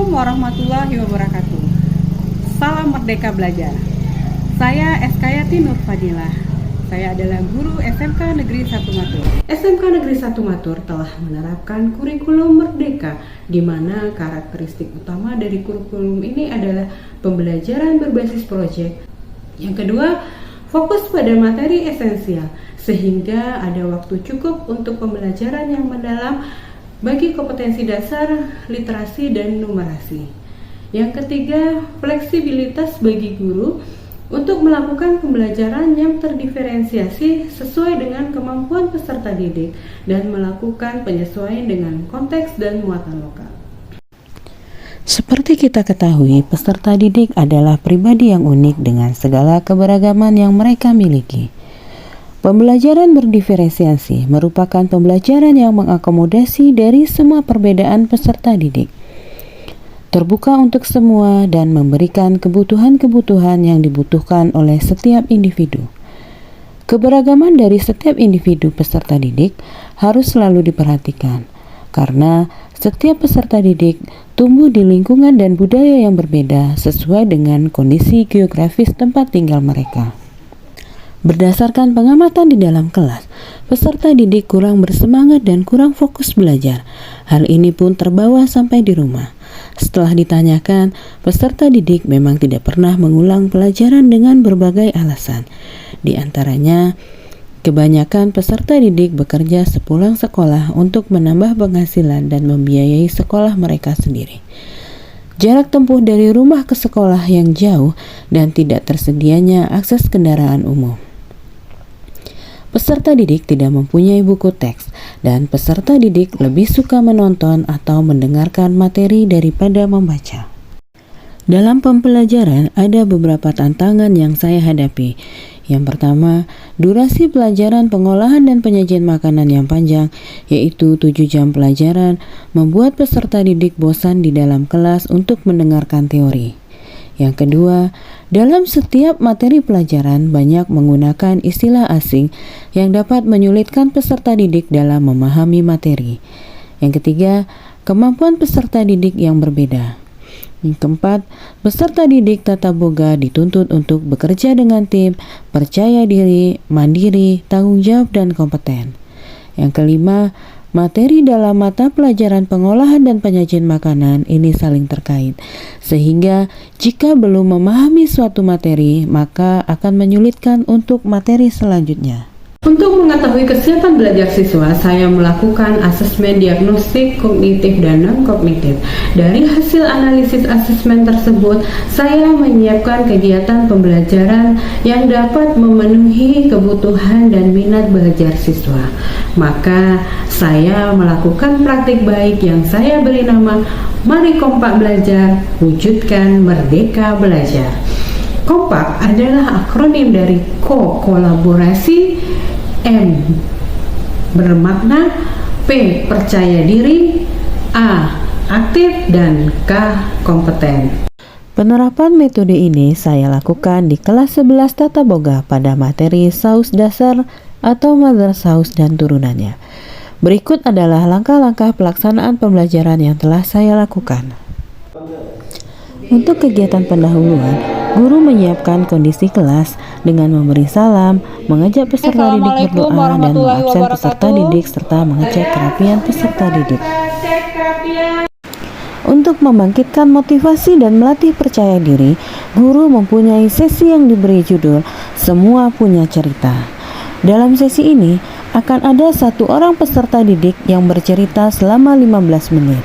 Assalamualaikum warahmatullahi wabarakatuh. Salam Merdeka Belajar. Saya Eskayati Nur Fadilah. Saya adalah guru SMK Negeri 1 Matur. SMK Negeri 1 Matur telah menerapkan kurikulum merdeka, di mana karakteristik utama dari kurikulum ini adalah pembelajaran berbasis proyek. Yang kedua, fokus pada materi esensial, sehingga ada waktu cukup untuk pembelajaran yang mendalam bagi kompetensi dasar, literasi, dan numerasi. Yang ketiga, fleksibilitas bagi guru untuk melakukan pembelajaran yang terdiferensiasi sesuai dengan kemampuan peserta didik dan melakukan penyesuaian dengan konteks dan muatan lokal. Seperti kita ketahui, peserta didik adalah pribadi yang unik dengan segala keberagaman yang mereka miliki. Pembelajaran berdiferensiasi merupakan pembelajaran yang mengakomodasi dari semua perbedaan peserta didik, terbuka untuk semua dan memberikan kebutuhan-kebutuhan yang dibutuhkan oleh setiap individu. Keberagaman dari setiap individu peserta didik harus selalu diperhatikan, karena setiap peserta didik tumbuh di lingkungan dan budaya yang berbeda sesuai dengan kondisi geografis tempat tinggal mereka. Berdasarkan pengamatan di dalam kelas, peserta didik kurang bersemangat dan kurang fokus belajar. Hal ini pun terbawa sampai di rumah. Setelah ditanyakan, peserta didik memang tidak pernah mengulang pelajaran dengan berbagai alasan. Di antaranya, kebanyakan peserta didik bekerja sepulang sekolah untuk menambah penghasilan dan membiayai sekolah mereka sendiri. Jarak tempuh dari rumah ke sekolah yang jauh dan tidak tersedianya akses kendaraan umum. Peserta didik tidak mempunyai buku teks, dan peserta didik lebih suka menonton atau mendengarkan materi daripada membaca. Dalam pembelajaran ada beberapa tantangan yang saya hadapi. Yang pertama, durasi pelajaran pengolahan dan penyajian makanan yang panjang, yaitu 7 jam pelajaran, membuat peserta didik bosan di dalam kelas untuk mendengarkan teori. Yang kedua, dalam setiap materi pelajaran banyak menggunakan istilah asing yang dapat menyulitkan peserta didik dalam memahami materi. Yang ketiga, kemampuan peserta didik yang berbeda. Yang keempat, peserta didik tata boga dituntut untuk bekerja dengan tim, percaya diri, mandiri, tanggung jawab, dan kompeten. Yang kelima, materi dalam mata pelajaran pengolahan dan penyajian makanan ini saling terkait, sehingga jika belum memahami suatu materi, maka akan menyulitkan untuk materi selanjutnya. Untuk mengetahui kesiapan belajar siswa, saya melakukan asesmen diagnostik kognitif dan non-kognitif. Dari hasil analisis asesmen tersebut, saya menyiapkan kegiatan pembelajaran yang dapat memenuhi kebutuhan dan minat belajar siswa. Maka, saya melakukan praktik baik yang saya beri nama Mari Kompak Belajar, Wujudkan Merdeka Belajar. Kompak adalah akronim dari kolaborasi, M bermakna, P percaya diri, A aktif, dan K kompeten. Penerapan metode ini saya lakukan di kelas 11 Tata Boga pada materi saus dasar atau mother saus dan turunannya. Berikut adalah langkah-langkah pelaksanaan pembelajaran yang telah saya lakukan. Untuk kegiatan pendahuluan, guru menyiapkan kondisi kelas dengan memberi salam, mengajak peserta didik berdoa, dan mengabsen peserta didik serta mengecek kerapian peserta didik. Untuk membangkitkan motivasi dan melatih percaya diri, guru mempunyai sesi yang diberi judul "Semua Punya Cerita". Dalam sesi ini, akan ada satu orang peserta didik yang bercerita selama 15 menit.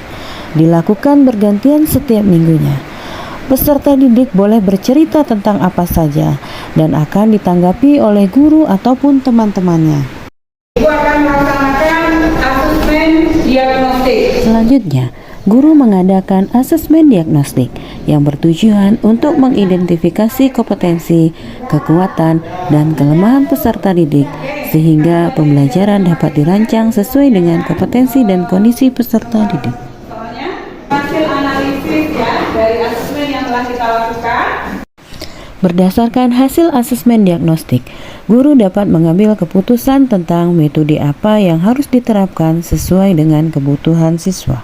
Dilakukan bergantian setiap minggunya. Peserta didik boleh bercerita tentang apa saja dan akan ditanggapi oleh guru ataupun teman-temannya. Ibu akan melaksanakan asesmen diagnostik. Selanjutnya, guru mengadakan asesmen diagnostik yang bertujuan untuk mengidentifikasi kompetensi, kekuatan, dan kelemahan peserta didik sehingga pembelajaran dapat dirancang sesuai dengan kompetensi dan kondisi peserta didik. Hasil analisis dari asesmen yang telah kita lakukan. Berdasarkan hasil asesmen diagnostik, guru dapat mengambil keputusan tentang metode apa yang harus diterapkan sesuai dengan kebutuhan siswa.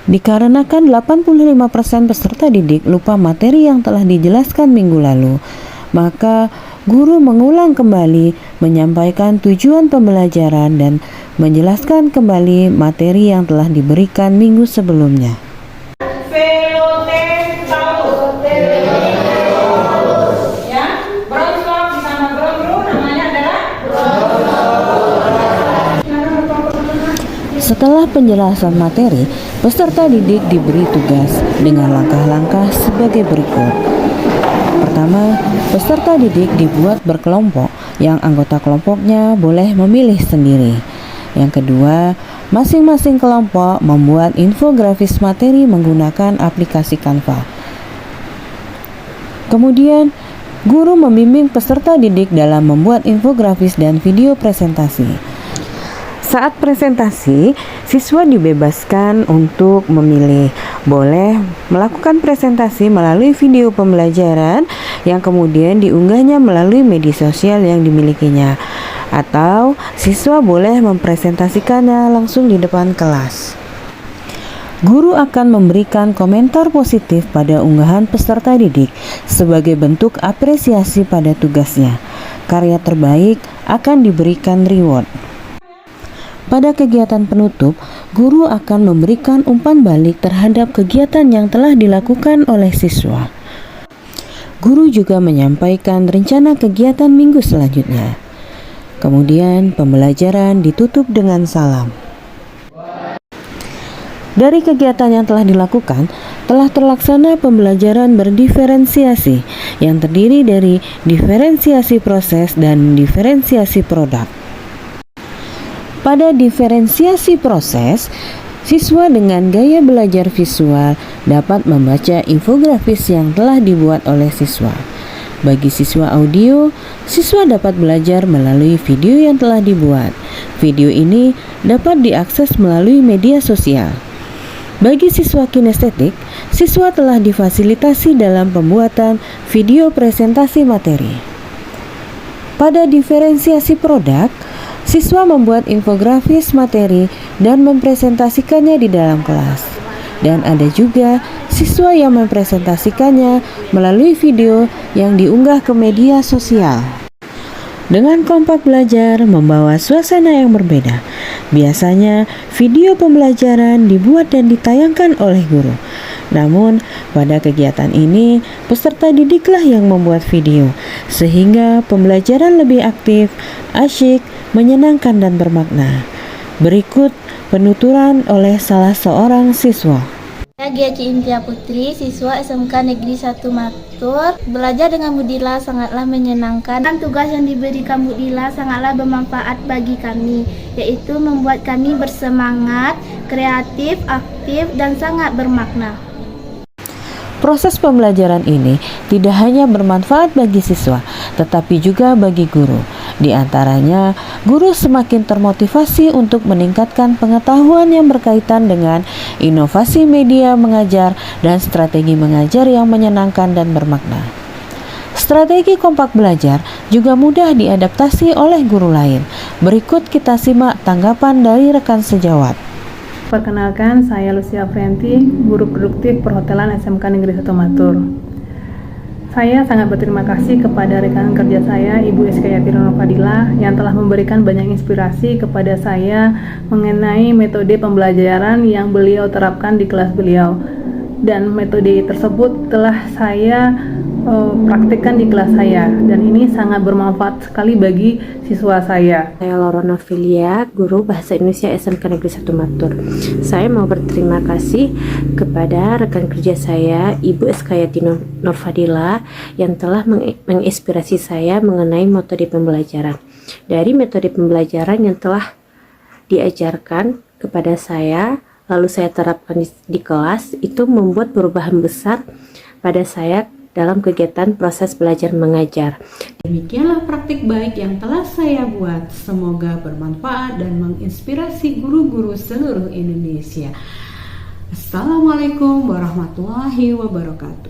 Dikarenakan 85% peserta didik lupa materi yang telah dijelaskan minggu lalu, maka guru mengulang kembali menyampaikan tujuan pembelajaran dan menjelaskan kembali materi yang telah diberikan minggu sebelumnya. Setelah penjelasan materi, peserta didik diberi tugas dengan langkah-langkah sebagai berikut. Pertama, peserta didik dibuat berkelompok yang anggota kelompoknya boleh memilih sendiri. Yang kedua, masing-masing kelompok membuat infografis materi menggunakan aplikasi Canva. Kemudian, guru membimbing peserta didik dalam membuat infografis dan video presentasi. Saat presentasi, siswa dibebaskan untuk memilih. Boleh melakukan presentasi melalui video pembelajaran yang kemudian diunggahnya melalui media sosial yang dimilikinya, atau siswa boleh mempresentasikannya langsung di depan kelas. Guru akan memberikan komentar positif pada unggahan peserta didik sebagai bentuk apresiasi pada tugasnya. Karya terbaik akan diberikan reward. Pada kegiatan penutup, guru akan memberikan umpan balik terhadap kegiatan yang telah dilakukan oleh siswa. Guru juga menyampaikan rencana kegiatan minggu selanjutnya. Kemudian, pembelajaran ditutup dengan salam. Dari kegiatan yang telah dilakukan, telah terlaksana pembelajaran berdiferensiasi yang terdiri dari diferensiasi proses dan diferensiasi produk. Pada diferensiasi proses, siswa dengan gaya belajar visual dapat membaca infografis yang telah dibuat oleh siswa. Bagi siswa audio, siswa dapat belajar melalui video yang telah dibuat. Video ini dapat diakses melalui media sosial. Bagi siswa kinestetik, siswa telah difasilitasi dalam pembuatan video presentasi materi. Pada diferensiasi produk, siswa membuat infografis materi dan mempresentasikannya di dalam kelas. Dan ada juga siswa yang mempresentasikannya melalui video yang diunggah ke media sosial. Dengan kompak belajar membawa suasana yang berbeda. Biasanya video pembelajaran dibuat dan ditayangkan oleh guru. Namun pada kegiatan ini peserta didiklah yang membuat video, sehingga pembelajaran lebih aktif, asyik, menyenangkan dan bermakna. Berikut penuturan oleh salah seorang siswa. Saya Gia Cintia Putri, siswa SMK Negeri 1 Matur. Belajar dengan Budila sangatlah menyenangkan dan tugas yang diberikan Budila sangatlah bermanfaat bagi kami, yaitu membuat kami bersemangat, kreatif, aktif, dan sangat bermakna. Proses pembelajaran ini tidak hanya bermanfaat bagi siswa, tetapi juga bagi guru. Di antaranya, guru semakin termotivasi untuk meningkatkan pengetahuan yang berkaitan dengan inovasi media mengajar dan strategi mengajar yang menyenangkan dan bermakna. Strategi kompak belajar juga mudah diadaptasi oleh guru lain. Berikut kita simak tanggapan dari rekan sejawat. Perkenalkan, saya Lucia Frianti, guru produktif perhotelan SMK Negeri 1 Matur. Saya sangat berterima kasih kepada rekan kerja saya, Ibu Eskayati Fadila, yang telah memberikan banyak inspirasi kepada saya mengenai metode pembelajaran yang beliau terapkan di kelas beliau. Dan metode tersebut telah saya praktikkan di kelas saya, dan ini sangat bermanfaat sekali bagi siswa saya. Saya Laura Novelia, guru Bahasa Indonesia SMK Negeri 1 Matur. Saya mau berterima kasih kepada rekan kerja saya, Ibu Eskayati Nurfadila, yang telah menginspirasi saya mengenai metode pembelajaran. Dari metode pembelajaran yang telah diajarkan kepada saya, lalu saya terapkan di kelas, itu membuat perubahan besar pada saya dalam kegiatan proses belajar mengajar. Demikianlah praktik baik yang telah saya buat. Semoga bermanfaat dan menginspirasi guru-guru seluruh Indonesia. Assalamualaikum warahmatullahi wabarakatuh.